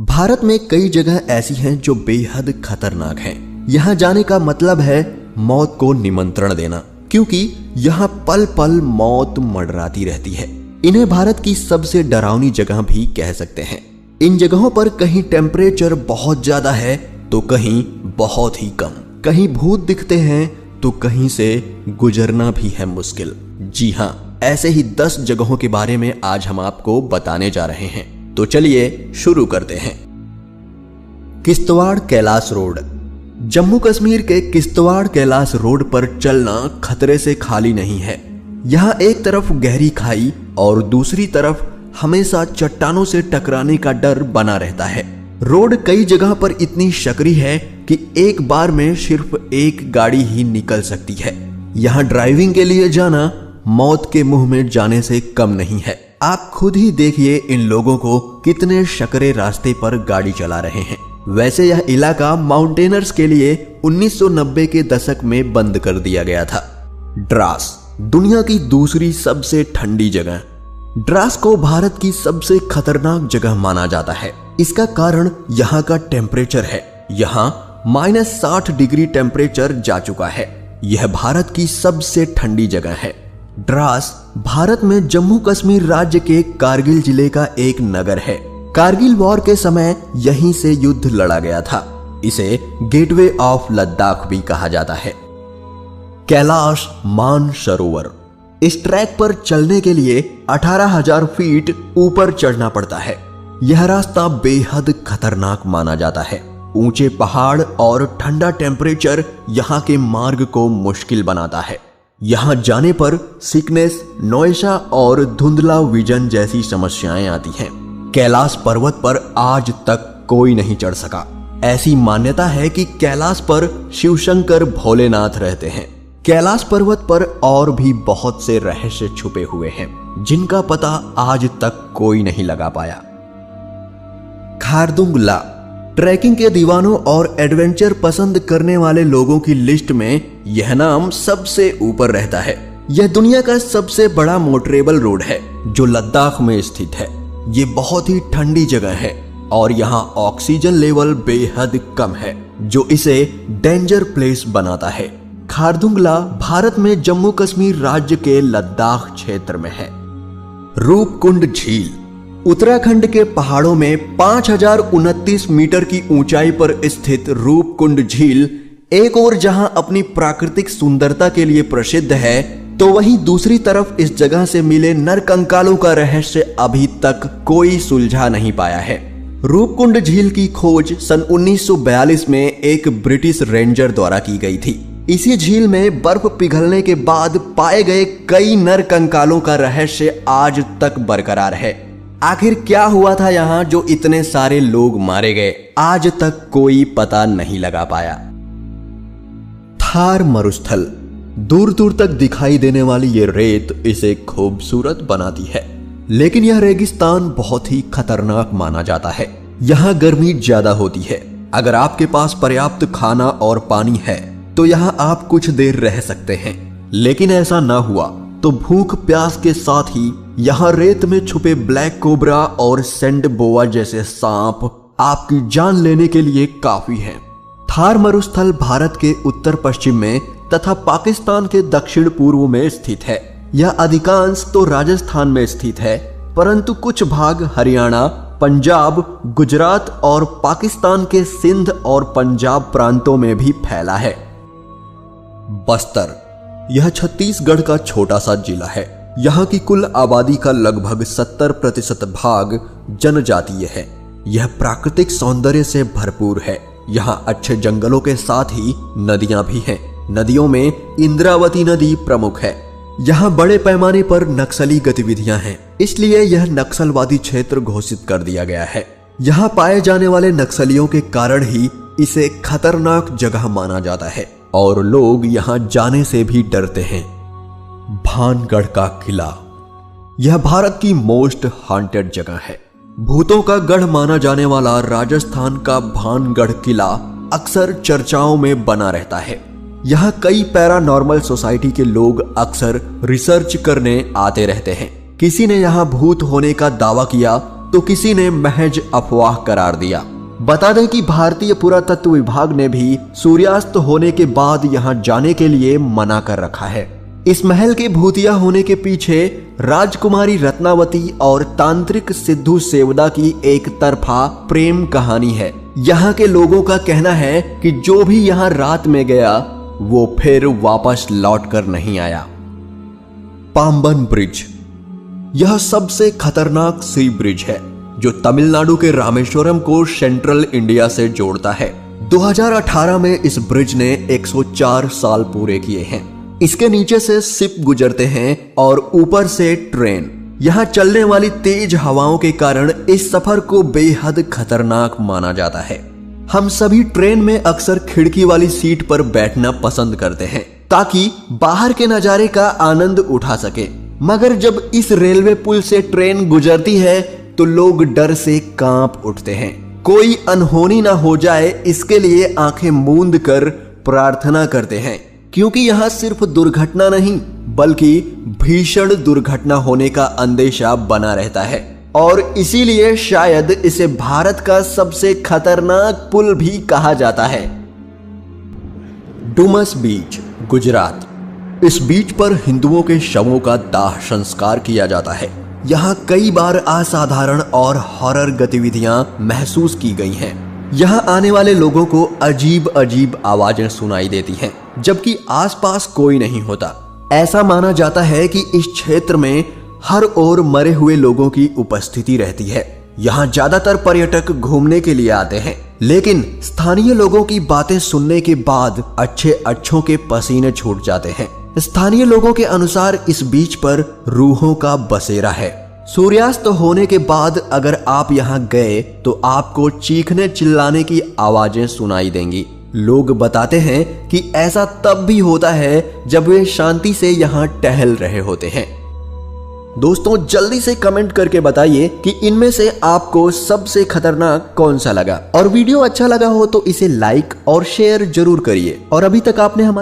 भारत में कई जगह ऐसी हैं जो बेहद खतरनाक हैं। यहाँ जाने का मतलब है मौत को निमंत्रण देना, क्योंकि यहाँ पल पल मौत मंडराती रहती है। इन्हें भारत की सबसे डरावनी जगह भी कह सकते हैं। इन जगहों पर कहीं टेम्परेचर बहुत ज्यादा है तो कहीं बहुत ही कम, कहीं भूत दिखते हैं तो कहीं से गुजरना भी है मुश्किल। जी हाँ, ऐसे ही 10 जगहों के बारे में आज हम आपको बताने जा रहे हैं। तो चलिए शुरू करते हैं। किश्तवाड़ कैलाश रोड। जम्मू कश्मीर के किश्तवाड़ कैलाश रोड पर चलना खतरे से खाली नहीं है। यहाँ एक तरफ गहरी खाई और दूसरी तरफ हमेशा चट्टानों से टकराने का डर बना रहता है। रोड कई जगह पर इतनी सकरी है कि एक बार में सिर्फ एक गाड़ी ही निकल सकती है। यहाँ ड्राइविंग के लिए जाना मौत के मुंह में जाने से कम नहीं है। आप खुद ही देखिए इन लोगों को कितने सकरे रास्ते पर गाड़ी चला रहे हैं। वैसे यह इलाका माउंटेनर्स के लिए 1990 के दशक में बंद कर दिया गया था। द्रास, दुनिया की दूसरी सबसे ठंडी जगह। द्रास को भारत की सबसे खतरनाक जगह माना जाता है। इसका कारण यहाँ का टेम्परेचर है। यहाँ -60 डिग्री टेम्परेचर जा चुका है। यह भारत की सबसे ठंडी जगह है। द्रास भारत में जम्मू कश्मीर राज्य के कारगिल जिले का एक नगर है। कारगिल वॉर के समय यहीं से युद्ध लड़ा गया था। इसे गेटवे ऑफ लद्दाख भी कहा जाता है। कैलाश मानसरोवर। इस ट्रैक पर चलने के लिए 18,000 फीट ऊपर चढ़ना पड़ता है। यह रास्ता बेहद खतरनाक माना जाता है। ऊंचे पहाड़ और ठंडा टेम्परेचर यहाँ के मार्ग को मुश्किल बनाता है। यहाँ जाने पर सिकनेस, नौयशा और धुंधला विजन जैसी समस्याएं आती हैं। कैलाश पर्वत पर आज तक कोई नहीं चढ़ सका। ऐसी मान्यता है कि कैलाश पर शिवशंकर भोलेनाथ रहते हैं। कैलाश पर्वत पर और भी बहुत से रहस्य छुपे हुए हैं जिनका पता आज तक कोई नहीं लगा पाया। खारदुंग ला। ट्रैकिंग के दीवानों और एडवेंचर पसंद करने वाले लोगों की लिस्ट में यह नाम सबसे ऊपर रहता है। यह दुनिया का सबसे बड़ा मोटरेबल रोड है जो लद्दाख में स्थित है। ये बहुत ही ठंडी जगह है और यहाँ ऑक्सीजन लेवल बेहद कम है जो इसे डेंजर प्लेस बनाता है। खारदुंगला भारत में जम्मू कश्मीर राज्य के लद्दाख क्षेत्र में है। रूपकुंड झील। उत्तराखंड के पहाड़ों में 5029 मीटर की ऊंचाई पर स्थित रूपकुंड झील एक और जहां अपनी प्राकृतिक सुंदरता के लिए प्रसिद्ध है, तो वहीं दूसरी तरफ इस जगह से मिले नरकंकालों का रहस्य अभी तक कोई सुलझा नहीं पाया है। रूपकुंड झील की खोज सन 1942 में एक ब्रिटिश रेंजर द्वारा की गई थी। इसी झील में बर्फ पिघलने के बाद पाए गए कई नरकंकालों का रहस्य आज तक बरकरार है। आखिर क्या हुआ था यहाँ जो इतने सारे लोग मारे गए, आज तक कोई पता नहीं लगा पाया। थार मरुस्थल। दूर दूर तक दिखाई देने वाली ये रेत इसे खूबसूरत बनाती है, लेकिन यह रेगिस्तान बहुत ही खतरनाक माना जाता है। यहाँ गर्मी ज्यादा होती है। अगर आपके पास पर्याप्त खाना और पानी है तो यहाँ आप कुछ देर रह सकते हैं, लेकिन ऐसा ना हुआ तो भूख प्यास के साथ ही यहाँ रेत में छुपे ब्लैक कोबरा और सैंड बोआ जैसे सांप आपकी जान लेने के लिए काफी हैं। थार मरुस्थल भारत के उत्तर पश्चिम में तथा पाकिस्तान के दक्षिण पूर्व में स्थित है। यह अधिकांश तो राजस्थान में स्थित है, परंतु कुछ भाग हरियाणा, पंजाब, गुजरात और पाकिस्तान के सिंध और पंजाब प्रांतों में भी फैला है। बस्तर। यह छत्तीसगढ़ का छोटा सा जिला है। यहाँ की कुल आबादी का लगभग 70% भाग जनजातीय है। यह प्राकृतिक सौंदर्य से भरपूर है। यहाँ अच्छे जंगलों के साथ ही नदियां भी हैं। नदियों में इंद्रावती नदी प्रमुख है। यहाँ बड़े पैमाने पर नक्सली गतिविधियां हैं, इसलिए यह नक्सलवादी क्षेत्र घोषित कर दिया गया है। यहाँ पाए जाने वाले नक्सलियों के कारण ही इसे खतरनाक जगह माना जाता है और लोग यहाँ जाने से भी डरते हैं। भानगढ़ का किला। यह भारत की मोस्ट हॉन्टेड जगह है। भूतों का गढ़ माना जाने वाला राजस्थान का भानगढ़ किला अक्सर चर्चाओं में बना रहता है। यहाँ कई पैरानॉर्मल सोसाइटी के लोग अक्सर रिसर्च करने आते रहते हैं। किसी ने यहाँ भूत होने का दावा किया तो किसी ने महज अफवाह करार दिया। बता दें कि भारतीय पुरातत्व विभाग ने भी सूर्यास्त होने के बाद यहां जाने के लिए मना कर रखा है। इस महल के भूतिया होने के पीछे राजकुमारी रत्नावती और तांत्रिक सिद्धू सेवदा की एक तरफा प्रेम कहानी है। यहाँ के लोगों का कहना है कि जो भी यहाँ रात में गया वो फिर वापस लौट कर नहीं आया। पाम्बन ब्रिज, यह सबसे खतरनाक सी ब्रिज है जो तमिलनाडु के रामेश्वरम को सेंट्रल इंडिया से जोड़ता है। 2018 में इस ब्रिज ने 104 साल पूरे किए हैं। इसके नीचे से शिप गुजरते हैं और ऊपर से ट्रेन। यहाँ चलने वाली तेज हवाओं के कारण इस सफर को बेहद खतरनाक माना जाता है। हम सभी ट्रेन में अक्सर खिड़की वाली सीट पर बैठना पसंद करते हैं ताकि बाहर के नजारे का आनंद उठा सके, मगर जब इस रेलवे पुल से ट्रेन गुजरती है तो लोग डर से कांप उठते हैं। कोई अनहोनी ना हो जाए इसके लिए आंखें मूंद कर प्रार्थना करते हैं, क्योंकि यहाँ सिर्फ दुर्घटना नहीं बल्कि भीषण दुर्घटना होने का अंदेशा बना रहता है और इसीलिए शायद इसे भारत का सबसे खतरनाक पुल भी कहा जाता है। डुमस बीच, गुजरात। इस बीच पर हिंदुओं के शवों का दाह संस्कार किया जाता है। यहाँ कई बार असाधारण और हॉरर गतिविधियां महसूस की गई हैं। यहाँ आने वाले लोगों को अजीब अजीब आवाजें सुनाई देती हैं, जबकि आसपास कोई नहीं होता। ऐसा माना जाता है कि इस क्षेत्र में हर ओर मरे हुए लोगों की उपस्थिति रहती है। यहाँ ज्यादातर पर्यटक घूमने के लिए आते हैं, लेकिन स्थानीय लोगों की बातें सुनने के बाद अच्छों के पसीने छूट जाते हैं। स्थानीय लोगों के अनुसार इस बीच पर रूहों का बसेरा है। सूर्यास्त होने के बाद अगर आप यहाँ गए तो आपको चीखने चिल्लाने की आवाजें सुनाई देंगी। लोग बताते हैं कि ऐसा तब भी होता है जब वे शांति से यहाँ टहल रहे होते हैं। दोस्तों, जल्दी से कमेंट करके बताइए कि इनमें से आपको सबसे खतरनाक कौन सा लगा, और वीडियो अच्छा लगा हो तो इसे लाइक और शेयर जरूर करिए। और अभी तक आपने हमारे